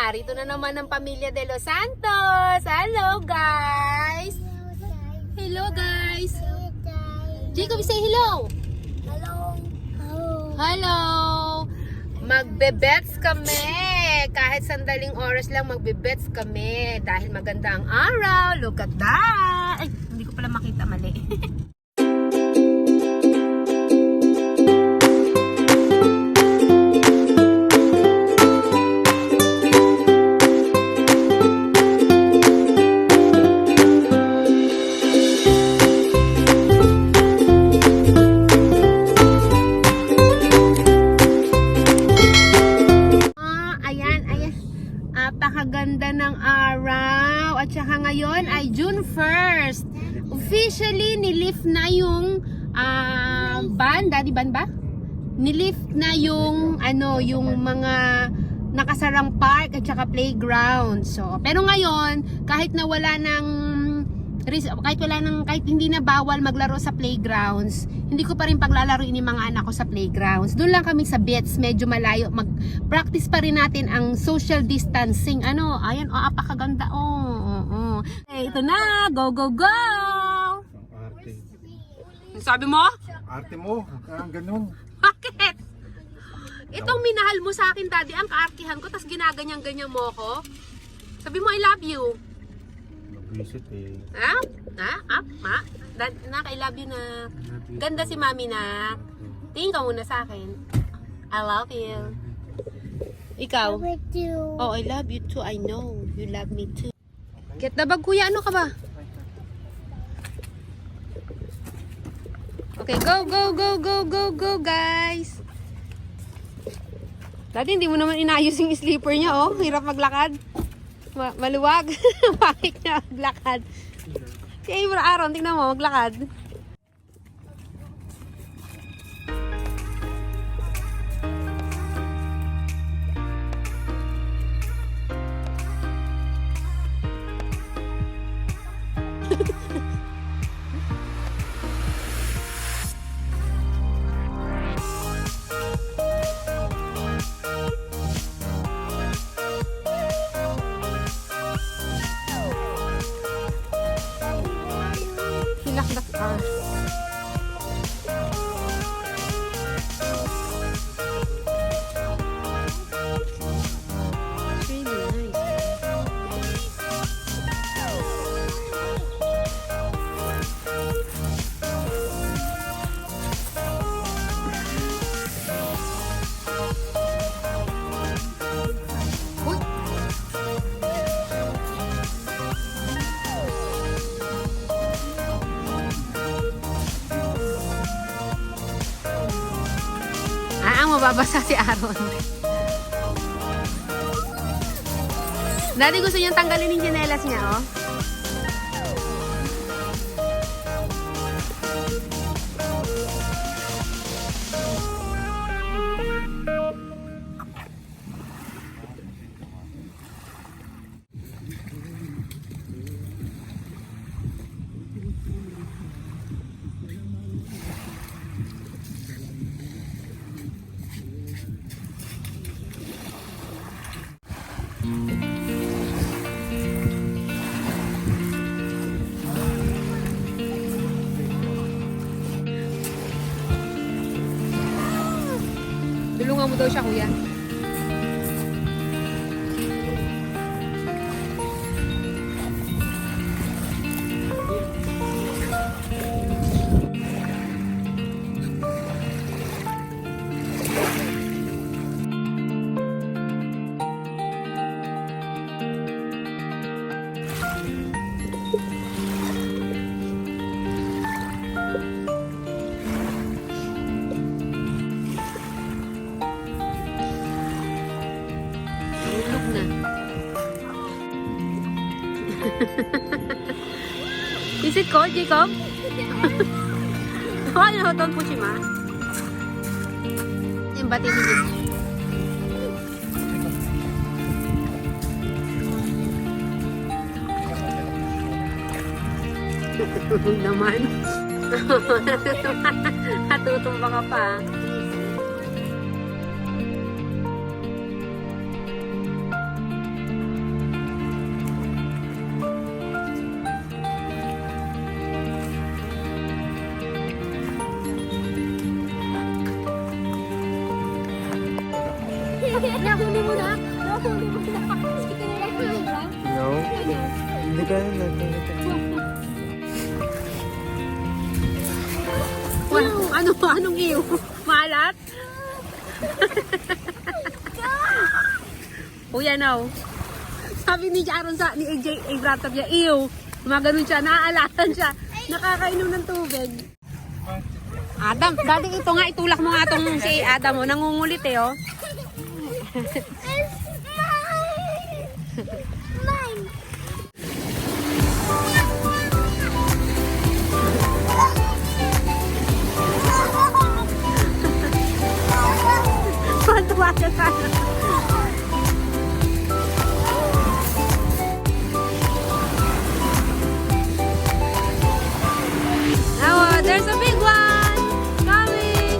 narito na naman ang pamilya de Los Santos. Hello guys! Hello guys! Jacob, say hello! Hello. Hello! Magbe-bets kami! Kahit sandaling oras lang magbe-bets kami. Dahil maganda ang araw. Look at that! Ay, hindi ko pala makita, mali. Napakaganda ng araw at saka ngayon ay June 1st. Officially nilift na yung ban, daddy ban ba? Nilift na yung yung mga nakasarang park at saka playground. So, pero ngayon kahit hindi na bawal maglaro sa playgrounds, hindi ko pa rin paglalaruin yung mga anak ko sa playgrounds. Doon lang kami sa beach, medyo malayo. Mag-practice pa rin natin ang social distancing. Ayan, apakaganda. Okay, ito na. Go, go, go! Arte. Sabi mo? Arte mo, ang ganun. Bakit? Itong minahal mo sa akin, daddy, ang kaartihan ko, tas ginaganyan-ganyan mo ko. Sabi mo, I love you. Visit eh. Nak, I love you na. Ganda si mami na. Tingin ka muna sa akin. I love you. Ikaw? Oh, I love you too. I know. You love me too. Get the bag, kuya. Ano ka ba? Okay, go, go, go, go, go, go, guys. Dati hindi mo naman inayos yung sleeper niya, oh. Hirap maglakad. Maluwag. Bakit niya maglakad? Si Aaron, tingnan mo, maglakad. Lock the car. It's really nice. Uy! Mababasa si Aaron. Daddy, gusto niyang tanggalin yung tsinelas niya, oh. Tulungan mo daw siya, kuya. Is it cold, Jacob? Ano, don't push him, ah. Yung bati ni Jacob. naman. Natutumba ka pa. Huli mo na. Huli mo na. Sige na lang huli ba? No. Hindi ka na Anong iyo? Maalat? Kuya now. Sabi ni Jaron ni AJ, Abraham niya, iyo. Gumaganon siya, naaalatan siya. Nakakainom ng tubig. Adam, dali ito nga, itulak mo nga itong si Adam, oh. Nangungulit eh, oh. Tuwa siya sana. Oh, there's a big one coming.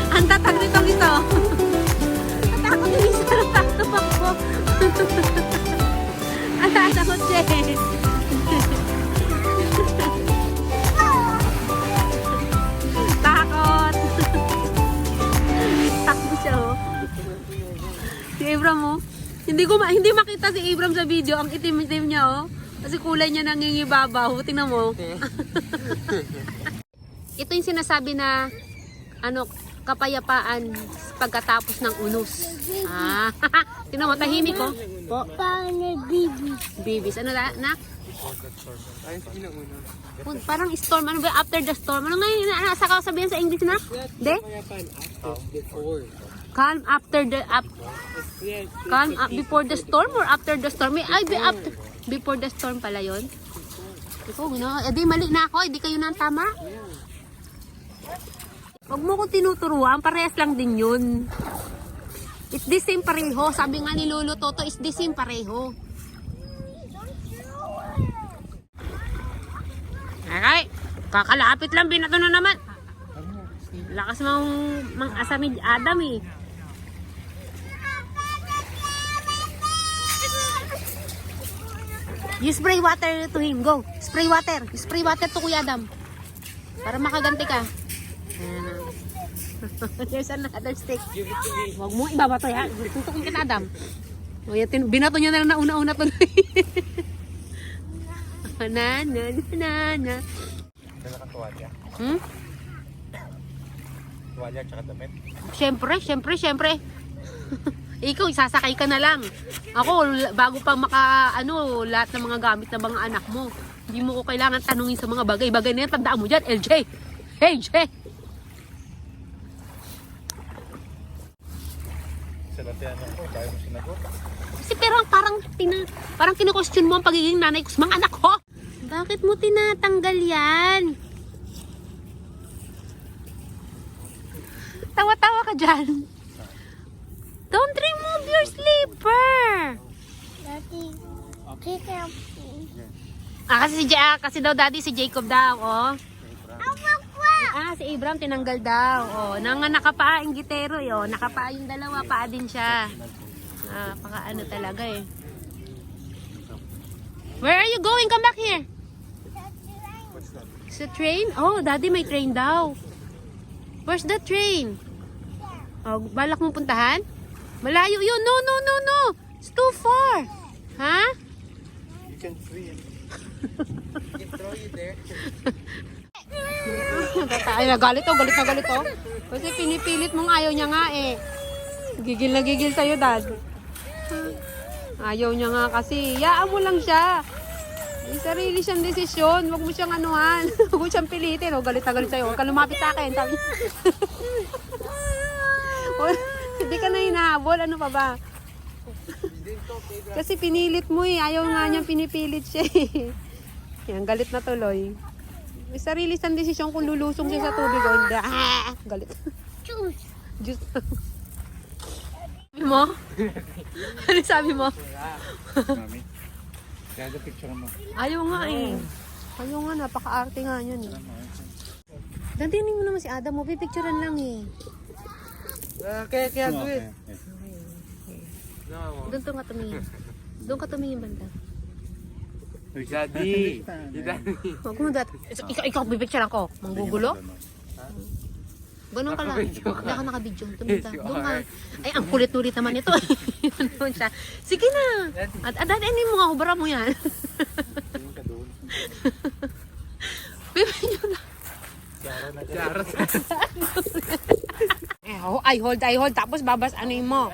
Ang tatag nitong ito. Natakot yung isa ng takot ko. Ang tatakot siya eh. Takot. Takbo siya oh. Si Abram oh. Hindi makita si Abram sa video. Ang itim-itim niya oh. Kasi kulay niya nangingibabaw. Tingnan mo. Ito yung sinasabi na kapayapaan pagkatapos ng unos. Tingnan mo, tahimik ko. Po. Bibis. Ano na? Parang storm. Ano ba? After the storm. Ano nga yun? Sa kasabihan sa English na? De? Calm after the calm before the storm or after the storm? Before the storm pala yun. Edi mali na ako. Edi kayo na ang tama. Huwag mo ko tinuturuan. Parehas lang din yun. It's the same pareho. Sabi nga ni Lolo Toto, it's the same pareho. Okay. Kakalapit lang. Binato na naman. Lakas mang asa ni Adam eh. You spray water to him. Go. Spray water. Spray water to Kuya Adam. Para makaganti ka. There's another stick. Huwag mo ibabato yan. Tutukin kita Adam. Binato niya na lang na una-una to. Na. Kailan ka tuwalya? Tuwalya tsaka damit? Siyempre. Ikaw, isasakay ka na lang. Ako, bago pa lahat ng mga gamit ng mga anak mo. Hindi mo ko kailangan tanungin sa mga bagay-bagay na yan. Tandaan mo dyan, LJ. Hey, J. Sinatihan ako, tayo mo sinagot. Kasi pero parang kinu-question mo ang pagiging nanay ko sa mga anak ko. Bakit mo tinatanggal yan? Tawa-tawa ka dyan. Don't remove your slipper. Kasi daw daddy si Jacob daw, oh. Si Abram tinanggal daw, oh. Nakapaa yung gitero, oh. Nakapaa yung dalawa, paa din siya. Paka talaga eh. Where are you going? Come back here. It's a train? Oh, daddy may train daw. Where's the train? Oh, balak mong puntahan? Malayo yun. No. It's too far. Ha? You can free it. You can throw it there. Ay, galit oh. Kasi pinipilit mong ayaw niya nga eh. Gigil na gigil sa'yo, Dad. Ayaw niya nga kasi. Yaan mo lang siya. May sarili siyang desisyon. Huwag mo siyang anuhan. Huwag mo siyang pilitin. O, galit na galit sa'yo. Huwag ka lumapit sa akin. Hindi ka na hinahabol. Ano pa ba? Kasi pinilit mo eh. Ayaw nga niyang pinipilit siya eh. Yan, galit na tuloy. May sarili siyang desisyon kung lulusong siya sa tubig o hindi. Galit. Juice. Sabi mo? Ano sabi mo? Mami, kaya the picture mo. Ayaw nga eh. Ayaw nga, napaka-arte nga yun eh. Dandinig mo naman si Adam mo, pipicturean lang eh. Kaya do it. Doon ka tumingin. Doon ka tumingin banda. Daddy. Daddy. Huwag mo dat. Ikaw, pipicture ako. Manggugulo? Ganun ka lang. Hindi ako nakabidyo. Tumita. Doon ka. Ay, ang kulit-ulit naman ito. Doon siya. Sige na. At hindi mo nga, hubara mo yan. Pipicture na. Charot. I hold. Tapos babasanin mo.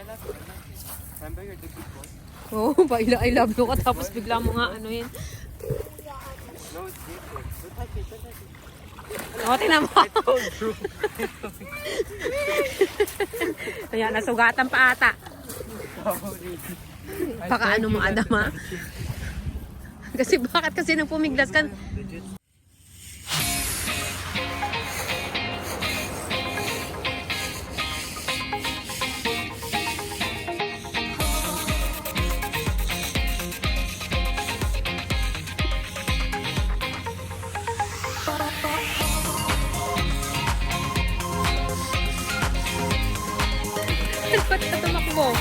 Remember your big boy? Oo, I love you ka. Tapos bigla mo nga ano yun. No, it's different. Don't touch it. O, tingnan mo. Ayan, nasugatan pa ata. Baka ano mo, Adam, ha? Kasi bakit kasi nang pumiglas ka? Ba't ka tumakbo?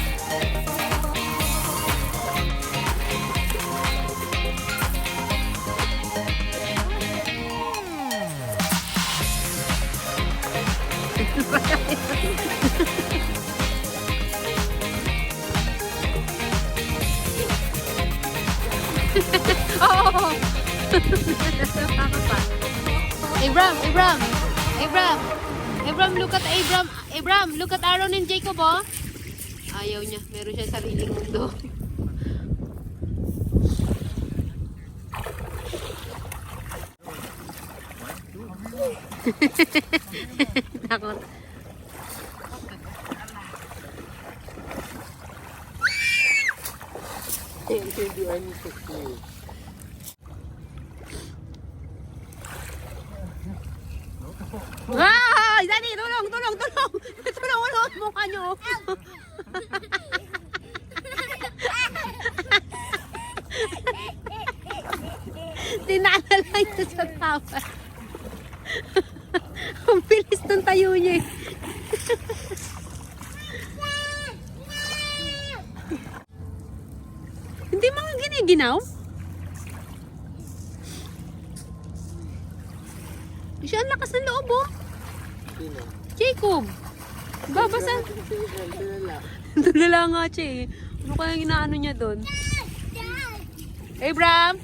Oh! Abram, look at Abram. Abram, look at Aaron and Jacob, oh. Ayaw niya. Meron siya sariling mundo. Takot. Can't do anything to you. Ay! Dani! Tulong! Tulong! Mukha nyo! Tinalala niya sa tawa. Ang bilis ng tayo niya eh. Hindi mga giniginaw? Siya ang lakas ng loob, oh. Sino? Jacob! Babasa. Tulala nga siya eh. Ano kaya ginaano niya doon? Abram!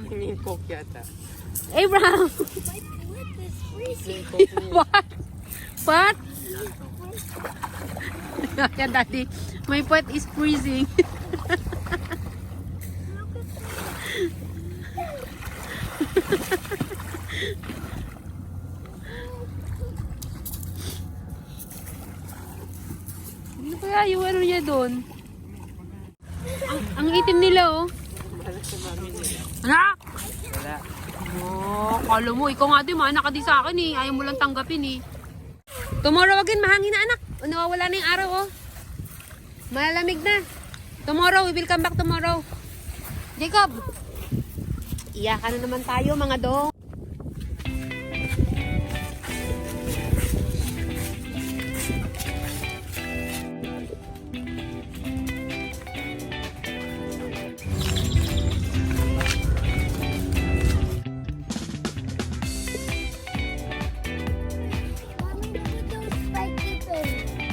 Tingin coke yata. Abram! What? Yan, Daddy. My pot is freezing. Ano kaya yung ano niya doon? Ang itim nila, oh. Anak! Wala. Oh, kala mo, ikaw nga din, maanak ka din sa akin eh. Ayaw mo lang tanggapin eh. Tomorrow again, mahangin na anak. Nawawala na yung araw, oh. Malamig na. Tomorrow, we will come back tomorrow. Jacob! Iyakan na naman tayo, mga dong.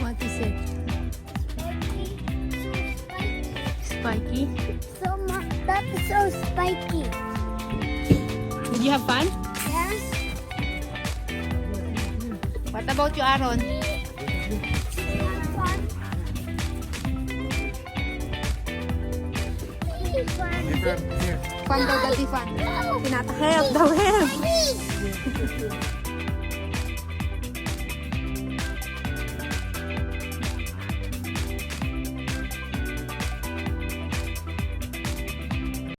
What is it? Spiky? That is so spiky. Did you have fun? Yes. What about you, Aaron? Fun. Here. Fun daw, daddy, fun. Pinatakip daw, help. Fun.